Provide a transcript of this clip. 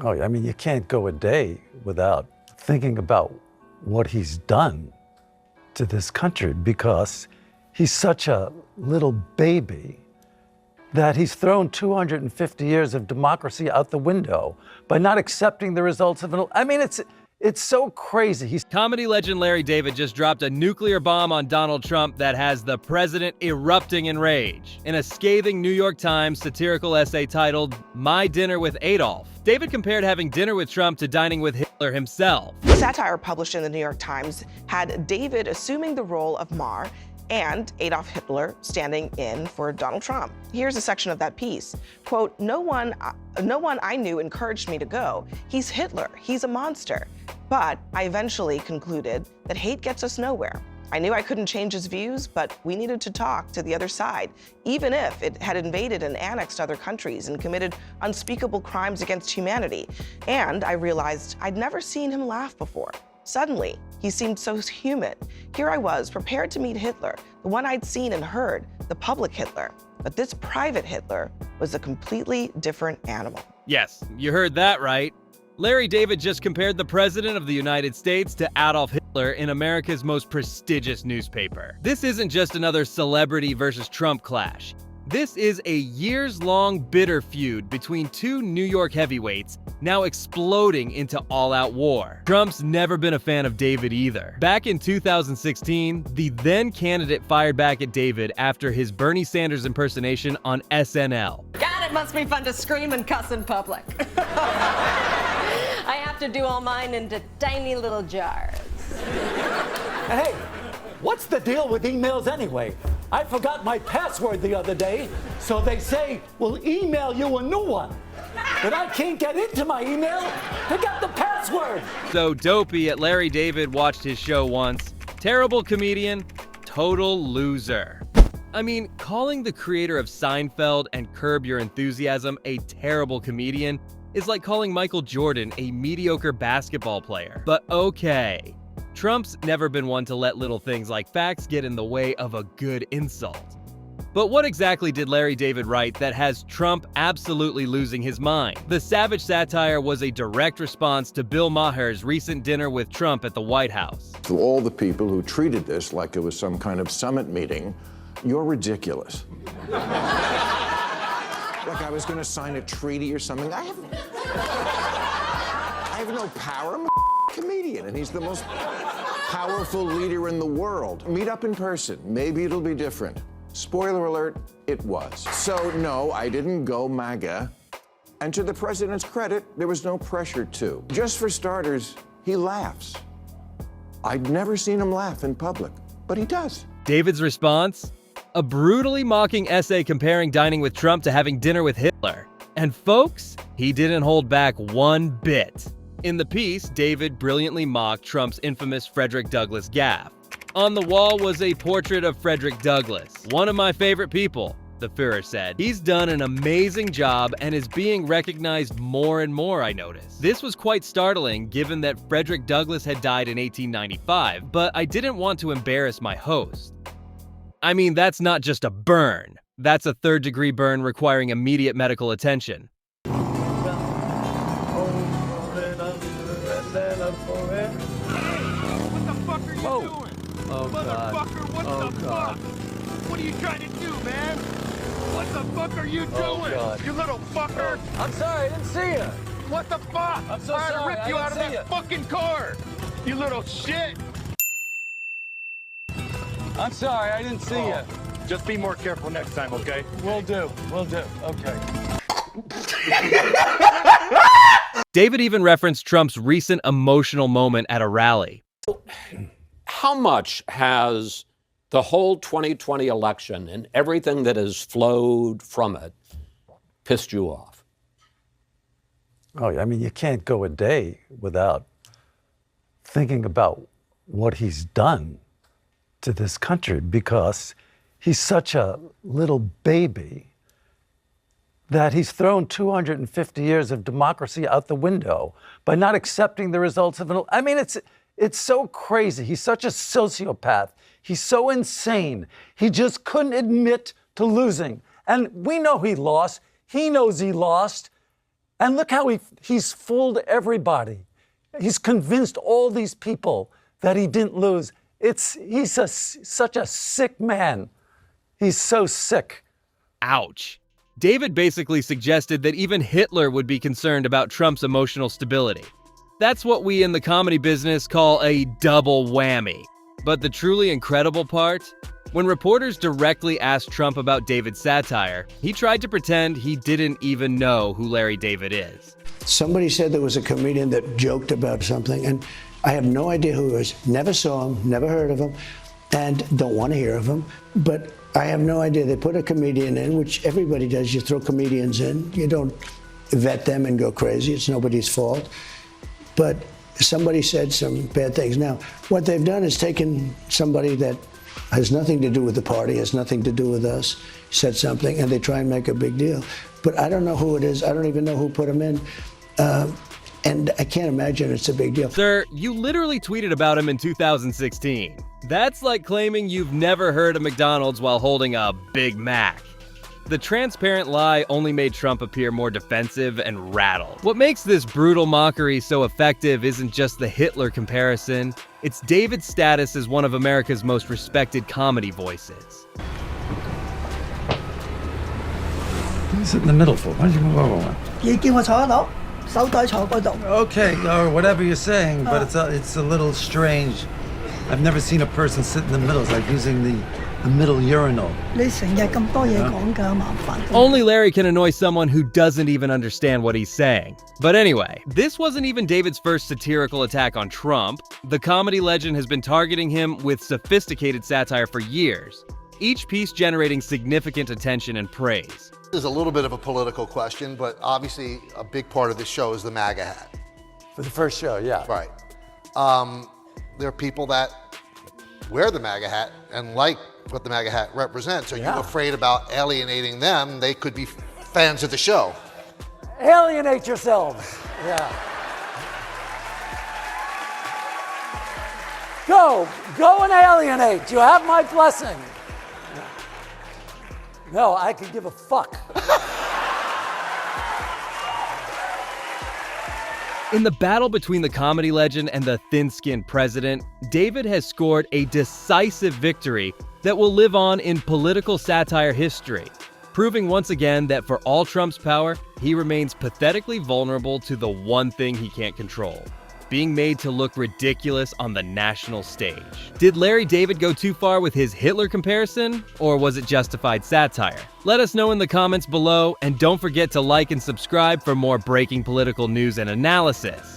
Oh, I mean, you can't go a day without thinking about what he's done to this country because he's such a little baby that he's thrown 250 years of democracy out the window by not accepting the results of an. I mean, it's so crazy. Comedy legend Larry David just dropped a nuclear bomb on Donald Trump that has the president erupting in rage. In a scathing New York Times satirical essay titled, "My Dinner with Adolf," David compared having dinner with Trump to dining with Hitler himself. Satire published in the New York Times had David assuming the role of Mar and Adolf Hitler standing in for Donald Trump. Here's a section of that piece. Quote, no one I knew encouraged me to go. He's Hitler, he's a monster. But I eventually concluded that hate gets us nowhere. I knew I couldn't change his views, but we needed to talk to the other side, even if it had invaded and annexed other countries and committed unspeakable crimes against humanity. And I realized I'd never seen him laugh before. Suddenly, he seemed so human. Here I was, prepared to meet Hitler, the one I'd seen and heard, the public Hitler. But this private Hitler was a completely different animal. Yes, you heard that right. Larry David just compared the President of the United States to Adolf Hitler in America's most prestigious newspaper. This isn't just another celebrity versus Trump clash. This is a years-long bitter feud between two New York heavyweights, now exploding into all-out war. Trump's never been a fan of David either. Back in 2016, the then candidate fired back at David after his Bernie Sanders impersonation on SNL. God, it must be fun to scream and cuss in public. I have to do all mine into tiny little jars. Hey, what's the deal with emails anyway? I forgot my password the other day, so they say we'll email you a new one. But I can't get into my email to get the password. So dopey at Larry David watched his show once. Terrible comedian, total loser. I mean, calling the creator of Seinfeld and Curb Your Enthusiasm a terrible comedian is like calling Michael Jordan a mediocre basketball player. But okay. Trump's never been one to let little things like facts get in the way of a good insult. But what exactly did Larry David write that has Trump absolutely losing his mind? The savage satire was a direct response to Bill Maher's recent dinner with Trump at the White House. To all the people who treated this like it was some kind of summit meeting, you're ridiculous. Like I was going to sign a treaty or something. I have no power. I'm a comedian, and he's the most powerful leader in the world. Meet up in person. Maybe it'll be different. Spoiler alert, it was. So no, I didn't go MAGA. And to the president's credit, there was no pressure to. Just for starters, he laughs. I'd never seen him laugh in public, but he does. David's response? A brutally mocking essay comparing dining with Trump to having dinner with Hitler. And folks, he didn't hold back one bit. In the piece, David brilliantly mocked Trump's infamous Frederick Douglass gaffe. On the wall was a portrait of Frederick Douglass, one of my favorite people, the Führer said. He's done an amazing job and is being recognized more and more, I noticed. This was quite startling given that Frederick Douglass had died in 1895, but I didn't want to embarrass my host. I mean, that's not just a burn. That's a third-degree burn requiring immediate medical attention. Oh, motherfucker, what the fuck? What are you trying to do, man? What the fuck are you doing? You little fucker. I'm sorry, I didn't see you. What the fuck? I'm so I'm trying to sorry, rip you I out of didn't see that you. fucking car. You little shit. I'm sorry, I didn't see you. Just be more careful next time, okay? Will do, okay. David even referenced Trump's recent emotional moment at a rally. How much has the whole 2020 election and everything that has flowed from it pissed you off? Oh, I mean, you can't go a day without thinking about what he's done to this country because he's such a little baby that he's thrown 250 years of democracy out the window by not accepting the results of an. I mean, it's so crazy. He's such a sociopath. He's so insane. He just couldn't admit to losing. And we know he lost. He knows he lost. And look how he's fooled everybody. He's convinced all these people that he didn't lose. He's such a sick man. He's so sick. Ouch. David basically suggested that even Hitler would be concerned about Trump's emotional stability. That's what we in the comedy business call a double whammy. But the truly incredible part? When reporters directly asked Trump about David's satire, he tried to pretend he didn't even know who Larry David is. Somebody said there was a comedian that joked about something, and I have no idea who he is. Never saw him, never heard of him, and don't want to hear of him. But I have no idea. They put a comedian in, which everybody does. You throw comedians in. You don't vet them and go crazy. It's nobody's fault. But somebody said some bad things. Now, what they've done is taken somebody that has nothing to do with the party, has nothing to do with us, said something, and they try and make a big deal. But I don't know who it is. I don't even know who put him in. And I can't imagine it's a big deal. Sir, you literally tweeted about him in 2016. That's like claiming you've never heard of McDonald's while holding a Big Mac. The transparent lie only made Trump appear more defensive and rattled. What makes this brutal mockery so effective isn't just the Hitler comparison, it's David's status as one of America's most respected comedy voices. What do you sit in the middle for? Why don't you move over one? Okay, or whatever you're saying, but it's a little strange. I've never seen a person sit in the middle. It's like using the middle urinal. Only Larry can annoy someone who doesn't even understand what he's saying. But anyway, this wasn't even David's first satirical attack on Trump. The comedy legend has been targeting him with sophisticated satire for years, each piece generating significant attention and praise. This is a little bit of a political question, but obviously a big part of this show is the MAGA hat. For the first show, yeah. Right. There are people that wear the MAGA hat and like what the MAGA hat represents. Are you afraid about alienating them? They could be fans of the show. Alienate yourselves. Yeah. Go and alienate. You have my blessing. No, I could give a fuck. In the battle between the comedy legend and the thin-skinned president, David has scored a decisive victory that will live on in political satire history, proving once again that for all Trump's power, he remains pathetically vulnerable to the one thing he can't control: being made to look ridiculous on the national stage. Did Larry David go too far with his Hitler comparison, or was it justified satire? Let us know in the comments below, and don't forget to like and subscribe for more breaking political news and analysis.